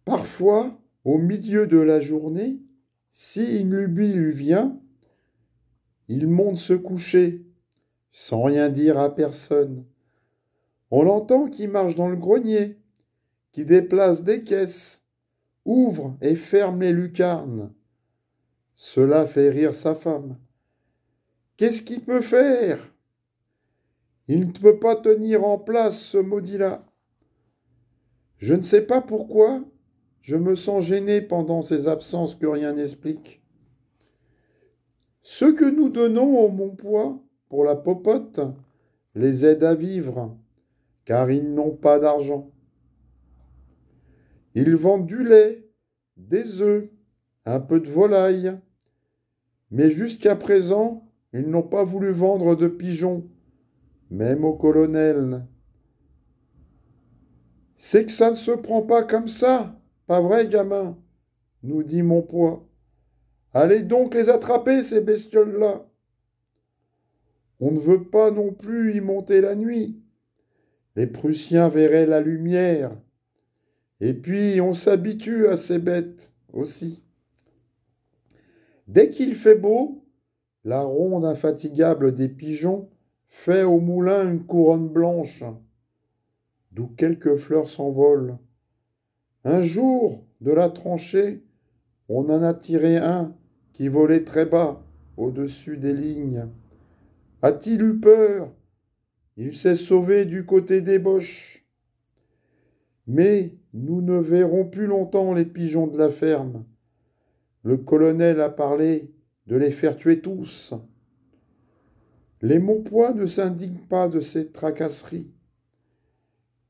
Parfois, au milieu de la journée, si une lubie lui vient, il monte se coucher, sans rien dire à personne. On l'entend qui marche dans le grenier, qui déplace des caisses, ouvre et ferme les lucarnes. Cela fait rire sa femme. Qu'est-ce qu'il peut faire? Il ne peut pas tenir en place ce maudit-là. Je ne sais pas pourquoi, je me sens gêné pendant ces absences que rien n'explique. Ce que nous donnons au Montpois pour la popote les aide à vivre, car ils n'ont pas d'argent. Ils vendent du lait, des œufs, un peu de volaille, mais jusqu'à présent, ils n'ont pas voulu vendre de pigeons, même au colonel. C'est que ça ne se prend pas comme ça, pas vrai, gamin, nous dit Montpois. Allez donc les attraper, ces bestioles-là. On ne veut pas non plus y monter la nuit. Les Prussiens verraient la lumière. Et puis on s'habitue à ces bêtes aussi. Dès qu'il fait beau, la ronde infatigable des pigeons fait au moulin une couronne blanche, d'où quelques fleurs s'envolent. Un jour, de la tranchée, on en a tiré un qui volait très bas au-dessus des lignes. A-t-il eu peur? Il s'est sauvé du côté des boches. Mais nous ne verrons plus longtemps les pigeons de la ferme. Le colonel a parlé de les faire tuer tous. Les Montpois ne s'indignent pas de ces tracasseries.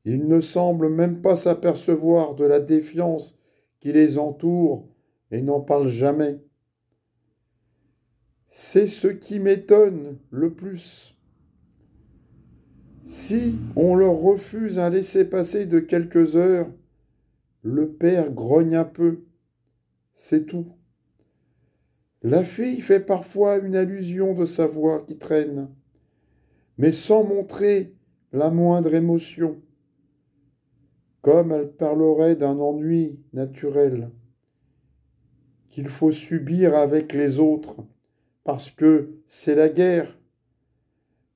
Ils ne semblent même pas s'apercevoir de la défiance qui les entoure et n'en parlent jamais. C'est ce qui m'étonne le plus. Si on leur refuse un laissez-passer de quelques heures, le père grogne un peu, c'est tout. La fille fait parfois une allusion de sa voix qui traîne, mais sans montrer la moindre émotion, comme elle parlerait d'un ennui naturel qu'il faut subir avec les autres, parce que c'est la guerre.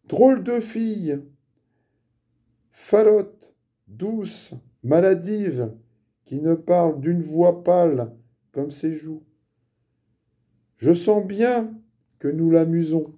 Drôle de fille, falote, douce, maladive, qui ne parle d'une voix pâle comme ses joues. Je sens bien que nous l'amusons.